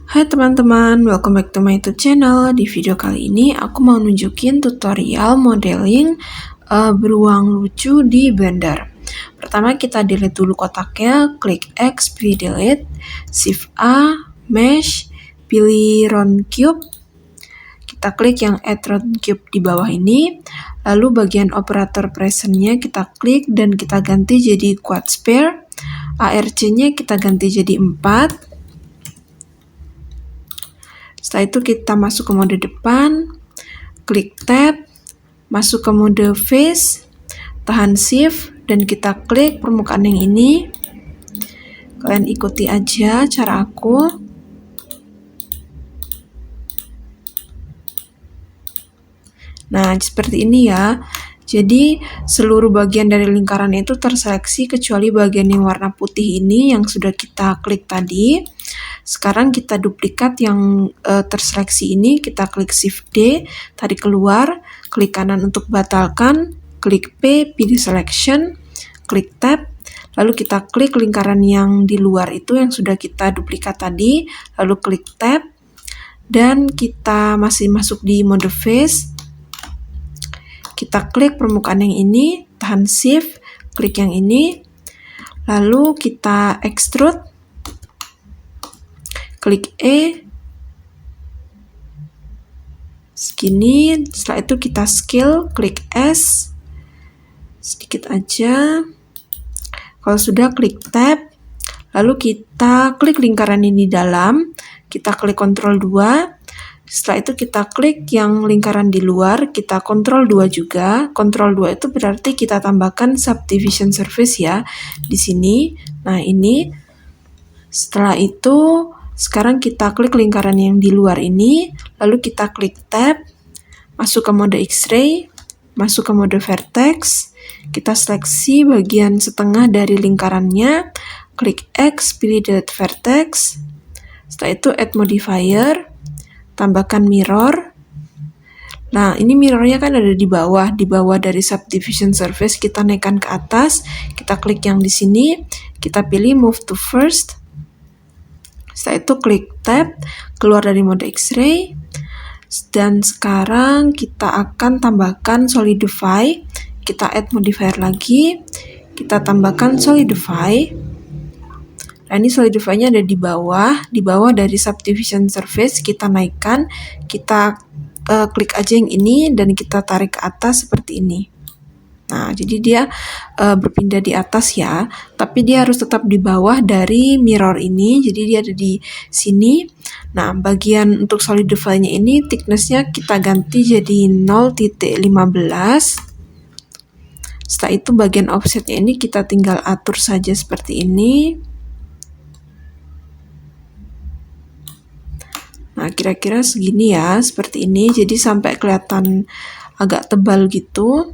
Hai teman-teman, welcome back to my YouTube channel. Di video kali ini aku mau nunjukin tutorial modeling beruang lucu di Blender. Pertama kita delete dulu kotaknya, klik X, pilih delete, Shift A, Mesh, pilih round cube. Kita klik yang add round cube di bawah ini, lalu bagian operator presentnya kita klik dan kita ganti jadi quad sphere. ARC-nya kita ganti jadi 4. Setelah itu kita masuk ke mode depan, klik tab, masuk ke mode face, tahan shift, dan kita klik permukaan yang ini. Kalian ikuti aja cara aku. Nah, seperti ini ya. Jadi, seluruh bagian dari lingkaran itu terseleksi kecuali bagian yang warna putih ini yang sudah kita klik tadi. Sekarang kita duplikat yang terseleksi ini, kita klik Shift D, tarik keluar, klik kanan untuk batalkan, klik P, pilih Selection, klik Tab, lalu kita klik lingkaran yang di luar itu yang sudah kita duplikat tadi, lalu klik Tab, dan kita masih masuk di mode face. Kita klik permukaan yang ini, tahan Shift, klik yang ini, lalu kita extrude, klik E, segini. Setelah itu kita scale, klik S, sedikit aja. Kalau sudah, klik Tab, lalu kita klik lingkaran ini dalam, kita klik Ctrl 2. Setelah itu kita klik yang lingkaran di luar, kita Ctrl 2 juga. Ctrl 2 itu berarti kita tambahkan subdivision surface ya, di sini. Nah, ini. Setelah itu, sekarang kita klik lingkaran yang di luar ini, lalu kita klik Tab, masuk ke mode X-ray, masuk ke mode vertex, kita seleksi bagian setengah dari lingkarannya, klik X, pilih delete vertex. Setelah itu add modifier, tambahkan mirror. Nah, ini mirrornya kan ada di bawah dari subdivision surface, kita naikkan ke atas, kita klik yang di sini, kita pilih move to first. Setelah itu klik tab, keluar dari mode X-ray, dan sekarang kita akan tambahkan solidify, kita add modifier lagi, kita tambahkan solidify. Nah, ini solidify-nya ada di bawah dari subdivision surface, kita naikkan, kita klik aja yang ini, dan kita tarik ke atas seperti ini. Nah, jadi dia berpindah di atas ya, tapi dia harus tetap di bawah dari mirror ini, jadi dia ada di sini. Nah, bagian untuk solidify-nya ini, thickness-nya kita ganti jadi 0.15. Setelah itu bagian offset-nya ini kita tinggal atur saja seperti ini. Nah, kira-kira segini ya, seperti ini. Jadi sampai kelihatan agak tebal gitu.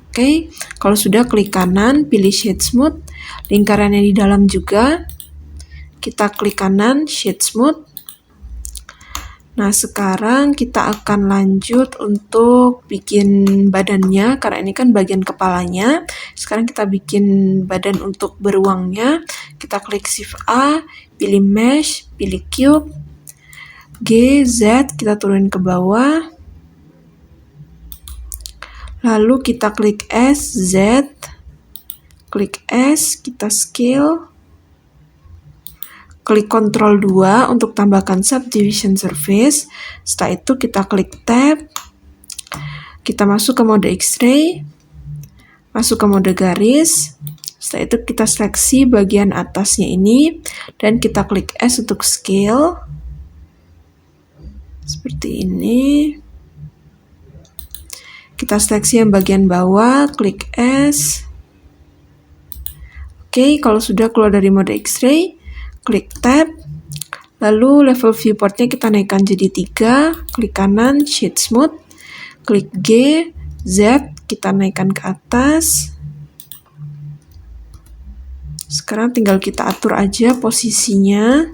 Oke, kalau sudah klik kanan, pilih Shade Smooth. Lingkaran yang di dalam juga. Kita klik kanan, Shade Smooth. Nah, sekarang kita akan lanjut untuk bikin badannya, karena ini kan bagian kepalanya. Sekarang kita bikin badan untuk beruangnya. Kita klik Shift A, pilih Mesh, pilih Cube, G, Z, kita turunin ke bawah. Lalu kita klik S, Z, klik S, kita scale. Klik Ctrl 2 untuk tambahkan subdivision surface. Setelah itu kita klik Tab. Kita masuk ke mode X-ray. Masuk ke mode garis. Setelah itu kita seleksi bagian atasnya ini. Dan kita klik S untuk scale. Seperti ini. Kita seleksi yang bagian bawah. Klik S. Oke, kalau sudah keluar dari mode X-ray, klik tab, lalu level viewportnya kita naikkan jadi 3, klik kanan, shade smooth, klik G, Z, kita naikkan ke atas. Sekarang tinggal kita atur aja posisinya.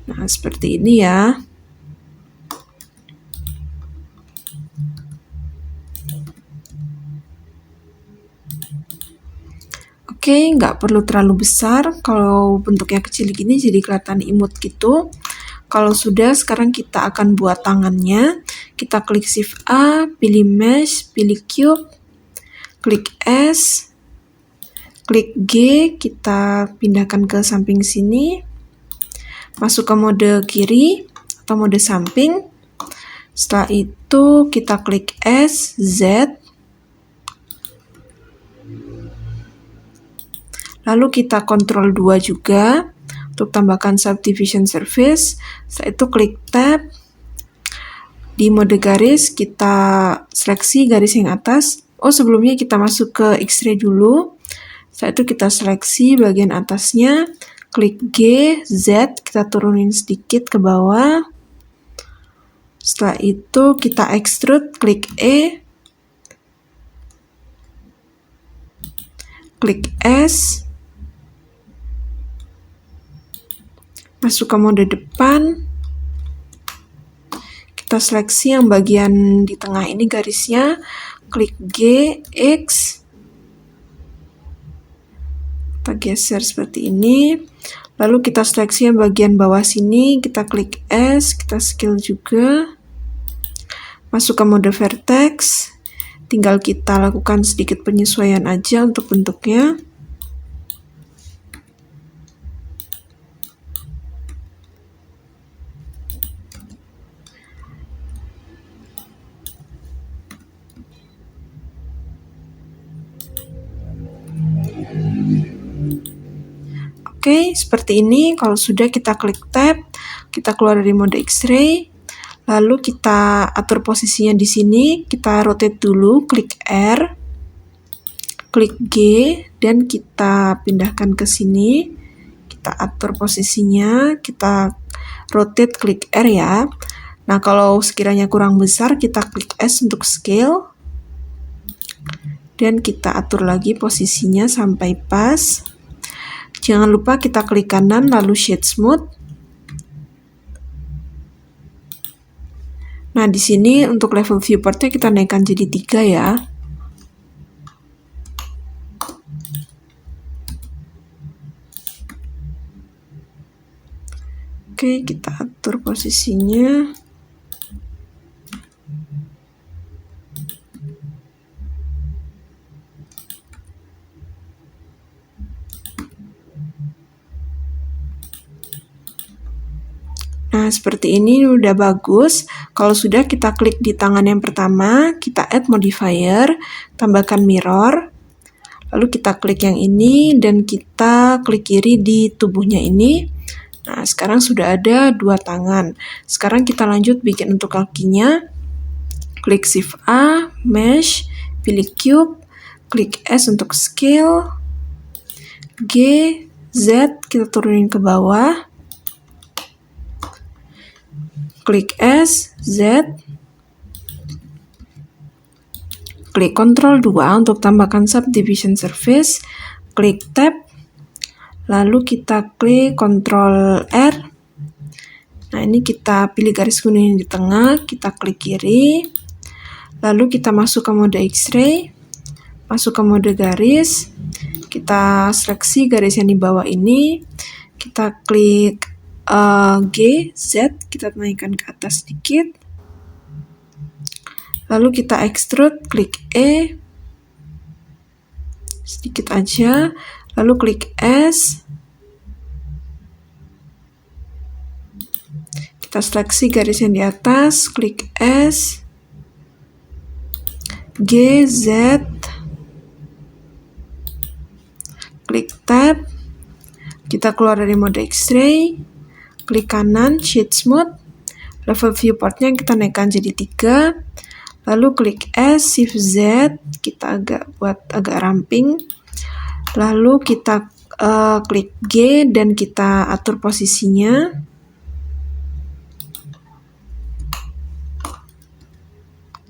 Nah, seperti ini ya. Oke, nggak perlu terlalu besar. Kalau bentuknya kecil gini jadi kelihatan imut gitu. Kalau sudah, sekarang kita akan buat tangannya. Kita klik Shift A, pilih Mesh, pilih Cube, klik S, klik G, kita pindahkan ke samping sini. Masuk ke mode kiri atau mode samping. Setelah itu kita klik S, Z, lalu kita Ctrl 2 juga untuk tambahkan subdivision surface. Setelah itu klik Tab. Di mode garis kita seleksi garis yang atas. Oh, sebelumnya kita masuk ke X-ray dulu. Setelah itu kita seleksi bagian atasnya. Klik G, Z, kita turunin sedikit ke bawah. Setelah itu kita extrude, klik E. Klik S. Masuk ke mode depan, kita seleksi yang bagian di tengah ini garisnya, klik G, X, kita geser seperti ini, lalu kita seleksi yang bagian bawah sini, kita klik S, kita scale juga, masuk ke mode vertex, tinggal kita lakukan sedikit penyesuaian aja untuk bentuknya. Oke, seperti ini. Kalau sudah, kita klik Tab, kita keluar dari mode X-ray, lalu kita atur posisinya di sini, kita rotate dulu, klik R, klik G, dan kita pindahkan ke sini, kita atur posisinya, kita rotate, klik R ya. Nah, kalau sekiranya kurang besar, kita klik S untuk scale, dan kita atur lagi posisinya sampai pas. Jangan lupa kita klik kanan lalu Shade Smooth. Nah, di sini untuk level viewportnya kita naikkan jadi 3 ya. Oke, kita atur posisinya. Nah, seperti ini udah bagus. Kalau sudah, kita klik di tangan yang pertama, kita add modifier, tambahkan mirror, lalu kita klik yang ini, dan kita klik kiri di tubuhnya ini. Nah, sekarang sudah ada 2 tangan. Sekarang kita lanjut bikin untuk kakinya. Klik Shift A, Mesh, pilih Cube, klik S untuk scale, G, Z, kita turunin ke bawah, klik S, Z, klik Ctrl 2 untuk tambahkan subdivision surface, klik Tab, lalu kita klik Ctrl R. Nah, ini kita pilih garis kuning di tengah, kita klik kiri, lalu kita masuk ke mode X-ray, masuk ke mode garis, kita seleksi garis yang di bawah ini, kita klik G, Z, kita naikkan ke atas sedikit, lalu kita extrude, klik E, sedikit aja, lalu klik S, kita seleksi garis yang di atas, klik S, G, Z, klik Tab, kita keluar dari mode X-ray, klik kanan, Shade Smooth, level viewportnya kita naikkan jadi 3, lalu klik S, Shift Z, kita buat agak ramping, lalu kita klik G dan kita atur posisinya.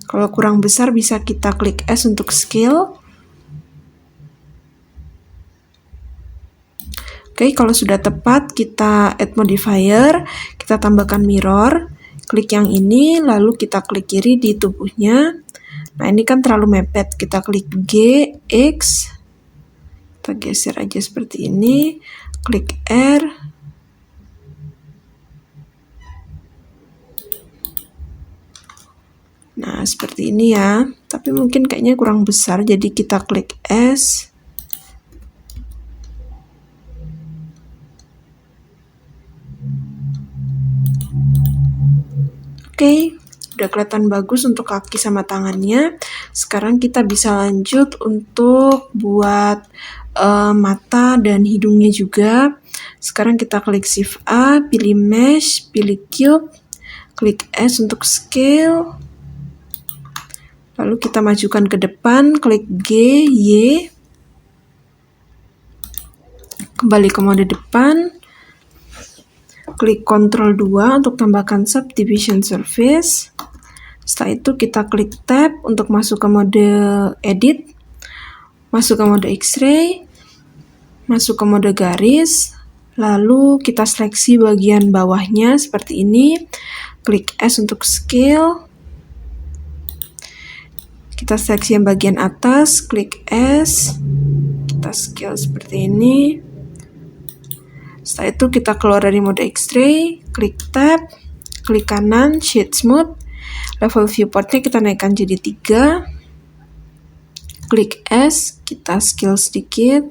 Kalau kurang besar bisa kita klik S untuk scale. Oke, kalau sudah tepat, kita add modifier, kita tambahkan mirror, klik yang ini, lalu kita klik kiri di tubuhnya. Nah, ini kan terlalu mepet, kita klik G, X, kita Kita geser aja seperti ini, klik R. Nah, seperti ini ya. Tapi mungkin kayaknya kurang besar, jadi kita klik S. Oke, udah kelihatan bagus untuk kaki sama tangannya. Sekarang kita bisa lanjut untuk buat mata dan hidungnya juga. Sekarang kita klik Shift A, pilih Mesh, pilih Cube, klik S untuk scale. Lalu kita majukan ke depan, klik G, Y. Kembali ke mode depan. Klik Ctrl 2 untuk tambahkan subdivision surface. Setelah itu kita klik Tab untuk masuk ke mode edit. Masuk ke mode X-ray. Masuk ke mode garis. Lalu kita seleksi bagian bawahnya seperti ini. Klik S untuk scale. Kita seleksi yang bagian atas. Klik S. Kita scale seperti ini. Setelah itu kita keluar dari mode X-ray, klik Tab, klik kanan, Shade Smooth, level viewportnya kita naikkan jadi 3, klik S, kita scale sedikit,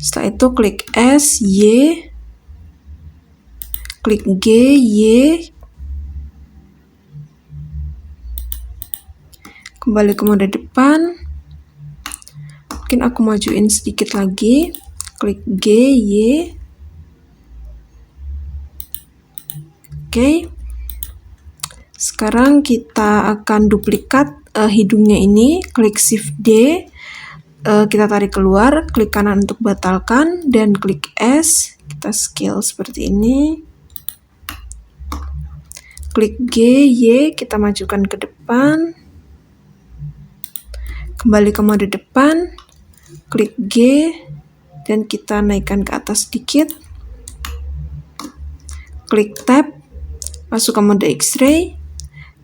setelah itu klik S, Y, klik G, Y, kembali ke mode depan. Mungkin aku majuin sedikit lagi, klik G, Y. Oke. Sekarang kita akan duplikat hidungnya ini, klik Shift D, kita tarik keluar, klik kanan untuk batalkan, dan klik S, kita scale seperti ini. Klik G, Y, kita majukan ke depan. Kembali ke mode depan. Klik G dan kita naikkan ke atas sedikit. Klik Tab, masuk ke mode X-ray.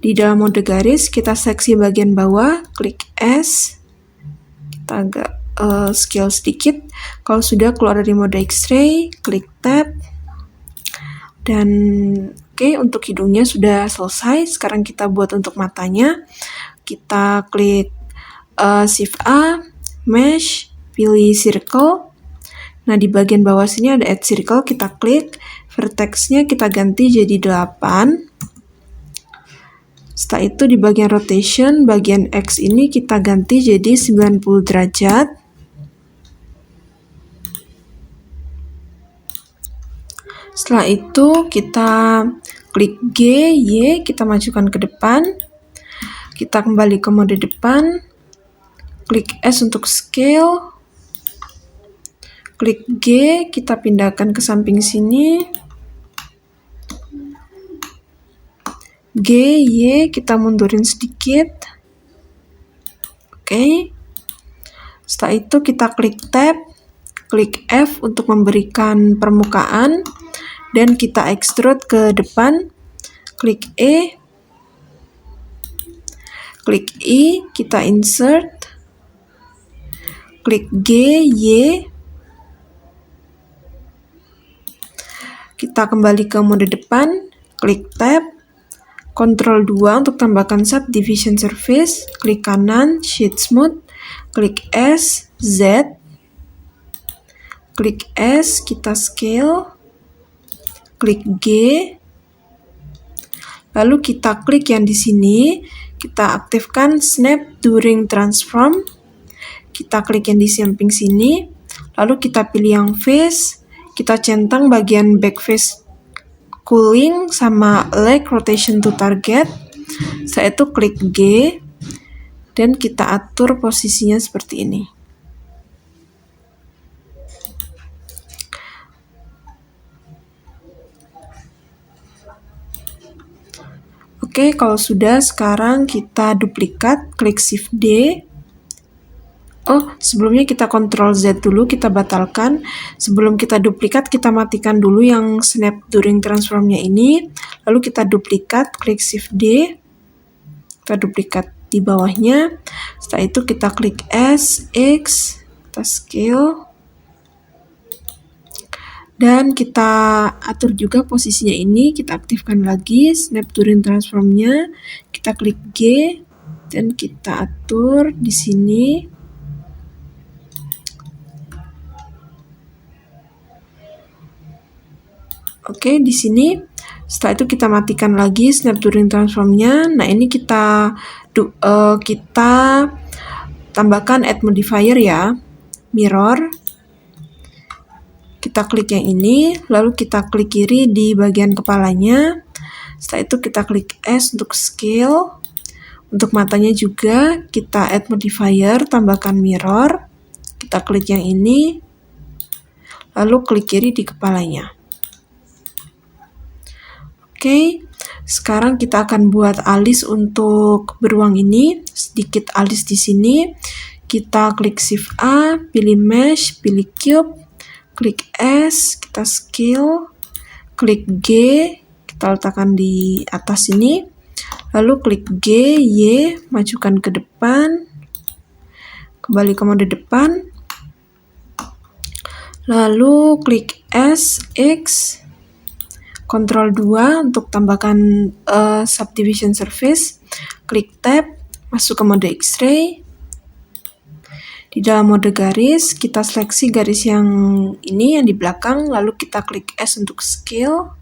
Di dalam mode garis kita seleksi bagian bawah, klik S. Kita agak scale sedikit. Kalau sudah keluar dari mode X-ray, klik Tab. Dan oke, untuk hidungnya sudah selesai. Sekarang kita buat untuk matanya. Kita klik Shift A, Mesh, pilih circle. Nah, di bagian bawah sini ada add circle, kita klik. Vertexnya kita ganti jadi 8. Setelah itu di bagian rotation, bagian X ini kita ganti jadi 90 derajat. Setelah itu kita klik G, Y, kita majukan ke depan. Kita kembali ke mode depan. Klik S untuk scale. Klik G, kita pindahkan ke samping sini. G, Y, kita mundurin sedikit. Oke. Setelah itu kita klik Tab, klik F untuk memberikan permukaan, dan kita extrude ke depan. Klik E, klik I, kita insert. Klik G, Y. Kita kembali ke mode depan, klik Tab, Ctrl 2 untuk tambahkan subdivision surface, klik kanan, Shade Smooth, klik S, Z, klik S, kita scale, klik G, lalu kita klik yang di sini, kita aktifkan Snap During Transform, kita klik yang di samping sini, lalu kita pilih yang face, kita centang bagian back face cooling sama leg rotation to target. Setelah itu klik G dan kita atur posisinya seperti ini. Oke, kalau sudah, sekarang kita duplikat, klik Shift D. Oh, sebelumnya kita Ctrl Z dulu, kita batalkan. Sebelum kita duplikat, kita matikan dulu yang Snap During Transformnya ini. Lalu kita duplikat, klik Shift D. Kita duplikat di bawahnya. Setelah itu kita klik S, X, kita scale. Dan kita atur juga posisinya ini, kita aktifkan lagi snap Turing transformnya, kita klik G, dan kita atur di sini. Oke, di sini. Setelah itu kita matikan lagi snap Turing transformnya. Nah, ini kita tambahkan add modifier ya, mirror. Kita klik yang ini, lalu kita klik kiri di bagian kepalanya. Setelah itu kita klik S untuk scale. Untuk matanya juga kita add modifier, tambahkan mirror. Kita klik yang ini, lalu klik kiri di kepalanya. Oke, sekarang kita akan buat alis untuk beruang ini. Sedikit alis di sini. Kita klik Shift A, pilih Mesh, pilih Cube. Klik S, kita scale, klik G, kita letakkan di atas ini, lalu klik G, Y, majukan ke depan, kembali ke mode depan, lalu klik S, X, Ctrl 2 untuk tambahkan subdivision surface, klik Tab, masuk ke mode X-ray. Di dalam mode garis, kita seleksi garis yang ini, yang di belakang, lalu kita klik S untuk scale.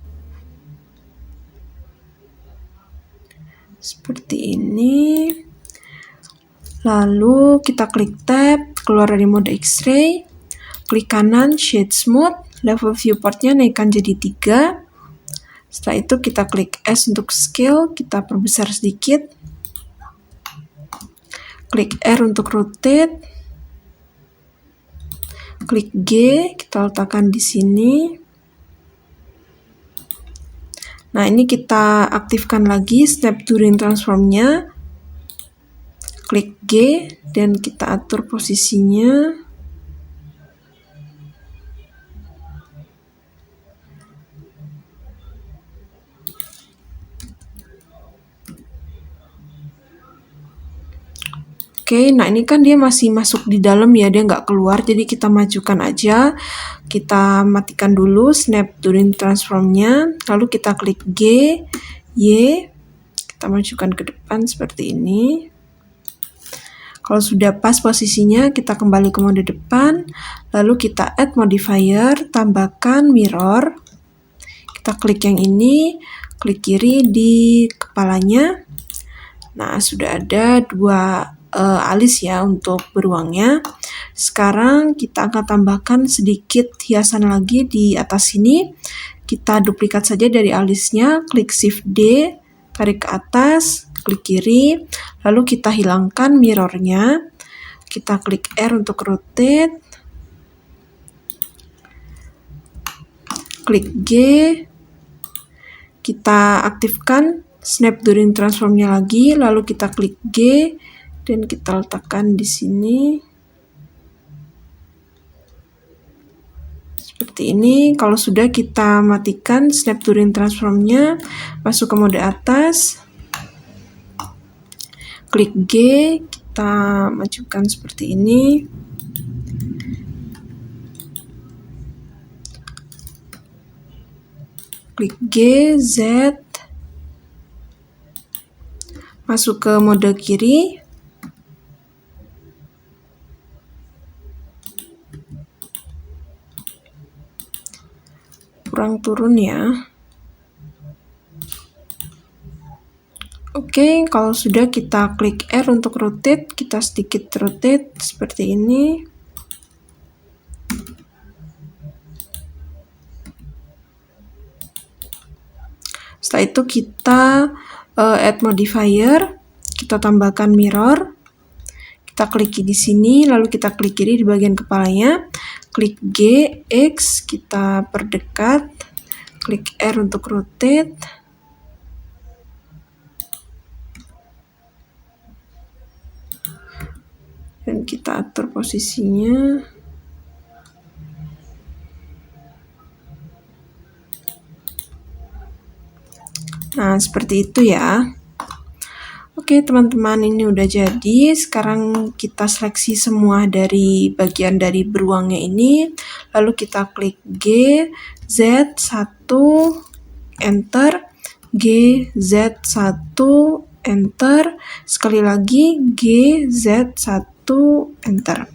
Seperti ini. Lalu kita klik Tab, keluar dari mode X-ray. Klik kanan, Shade Smooth, level viewportnya naikkan jadi 3. Setelah itu kita klik S untuk scale, kita perbesar sedikit. Klik R untuk rotate. Klik G, kita letakkan di sini. Nah, ini kita aktifkan lagi snap Turing transformnya. Klik G, dan kita atur posisinya. Oke, nah ini kan dia masih masuk di dalam ya, dia nggak keluar, jadi kita majukan aja. Kita matikan dulu snap Turing transformnya, lalu kita klik G, Y, kita majukan ke depan seperti ini. Kalau sudah pas posisinya, kita kembali ke mode depan, lalu kita add modifier, tambahkan mirror. Kita klik yang ini, klik kiri di kepalanya. Nah, sudah ada 2 alis ya untuk beruangnya. Sekarang kita akan tambahkan sedikit hiasan lagi di atas sini. Kita duplikat saja dari alisnya, klik Shift D, tarik ke atas, klik kiri, lalu kita hilangkan mirrornya. Kita klik R untuk rotate, klik G, kita aktifkan snap Turing transformnya lagi, lalu kita klik G, dan kita letakkan di sini. Seperti ini. Kalau sudah, kita matikan snap Turing transformnya, masuk ke mode atas, klik G, kita majukan seperti ini. Klik G, Z, masuk ke mode kiri. Kurang turun ya. Oke, kalau sudah, kita klik R untuk rotate, kita sedikit rotate seperti ini. Setelah itu kita add modifier, kita tambahkan mirror. Kita klik di sini, lalu kita klik kiri di bagian kepalanya. Klik G, X, kita perdekat, klik R untuk rotate, dan kita atur posisinya. Nah, seperti itu ya. Oke teman-teman, ini udah jadi. Sekarang kita seleksi semua dari bagian dari beruangnya ini. Lalu kita klik G, Z1, Enter, G, Z1, Enter. Sekali lagi G, Z1, Enter.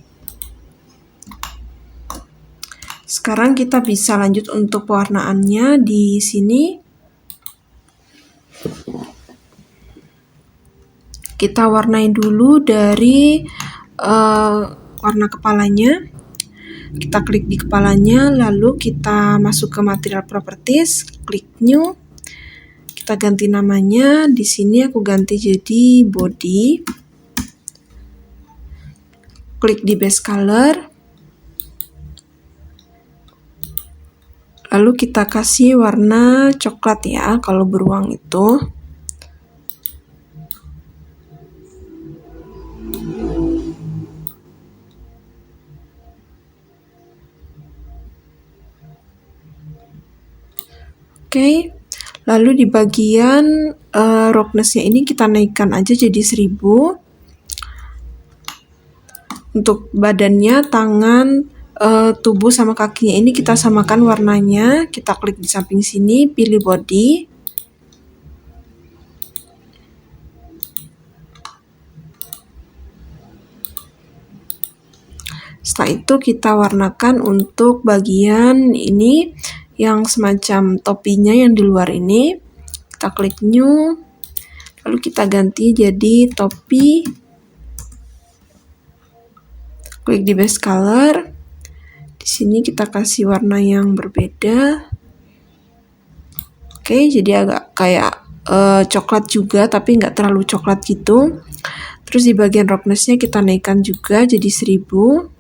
Sekarang kita bisa lanjut untuk pewarnaannya di sini. Kita warnai dulu dari warna kepalanya. Kita klik di kepalanya, lalu kita masuk ke material properties, klik new. Kita ganti namanya. Di sini aku ganti jadi body. Klik di base color. Lalu kita kasih warna coklat ya kalau beruang itu. Oke, lalu di bagian roughness-nya ini kita naikkan aja jadi 1000. Untuk badannya, tangan, tubuh sama kakinya ini kita samakan warnanya. Kita klik di samping sini, pilih body. Setelah itu kita warnakan untuk bagian ini yang semacam topinya yang di luar ini. Kita klik new, lalu kita ganti jadi topi. Klik di base color. Di sini kita kasih warna yang berbeda. Oke, jadi agak kayak coklat juga, tapi nggak terlalu coklat gitu. Terus di bagian roughness-nya kita naikkan juga jadi 1000.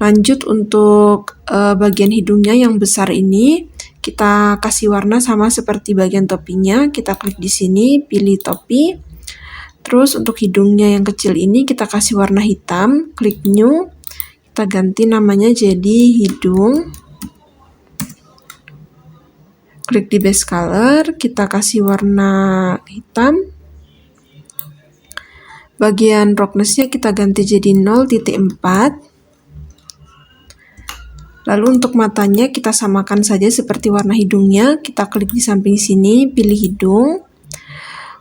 Lanjut untuk bagian hidungnya yang besar ini, kita kasih warna sama seperti bagian topinya. Kita klik di sini, pilih topi. Terus untuk hidungnya yang kecil ini kita kasih warna hitam, klik new. Kita ganti namanya jadi hidung. Klik di base color, kita kasih warna hitam. Bagian roughness-nya kita ganti jadi 0.4. Lalu untuk matanya kita samakan saja seperti warna hidungnya. Kita klik di samping sini, pilih hidung.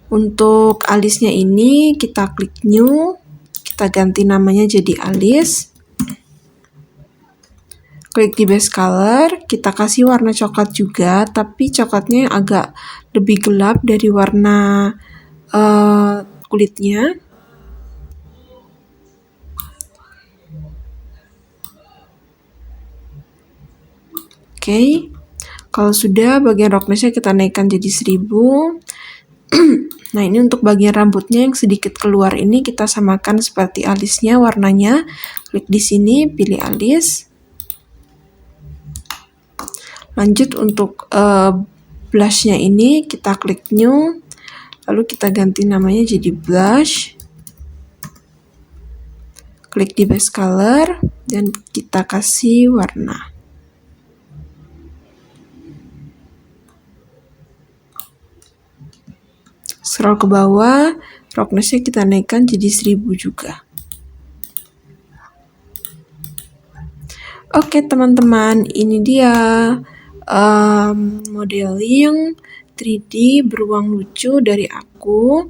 Untuk alisnya ini kita klik new. Kita ganti namanya jadi alis. Klik di base color, kita kasih warna coklat juga, tapi coklatnya agak lebih gelap dari warna kulitnya. Oke, kalau sudah bagian roughness-nya kita naikkan jadi 1000. Nah, ini untuk bagian rambutnya yang sedikit keluar ini kita samakan seperti alisnya warnanya. Klik di sini, pilih alis. Lanjut untuk blush-nya ini kita klik new. Lalu kita ganti namanya jadi blush. Klik di base color dan kita kasih warna. Scroll ke bawah, roughness-nya kita naikkan jadi 1000 juga. Oke teman-teman, ini dia modeling 3D beruang lucu dari aku.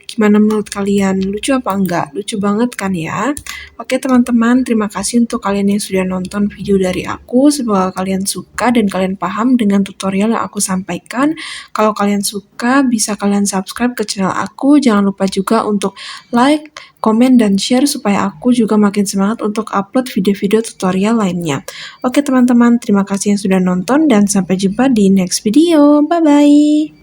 Gimana menurut kalian? Lucu apa enggak? Lucu banget kan ya? Oke teman-teman, terima kasih untuk kalian yang sudah nonton video dari aku. Semoga kalian suka dan kalian paham dengan tutorial yang aku sampaikan. Kalau kalian suka, bisa kalian subscribe ke channel aku. Jangan lupa juga untuk like, komen, dan share supaya aku juga makin semangat untuk upload video-video tutorial lainnya. Oke teman-teman, terima kasih yang sudah nonton dan sampai jumpa di next video. Bye-bye!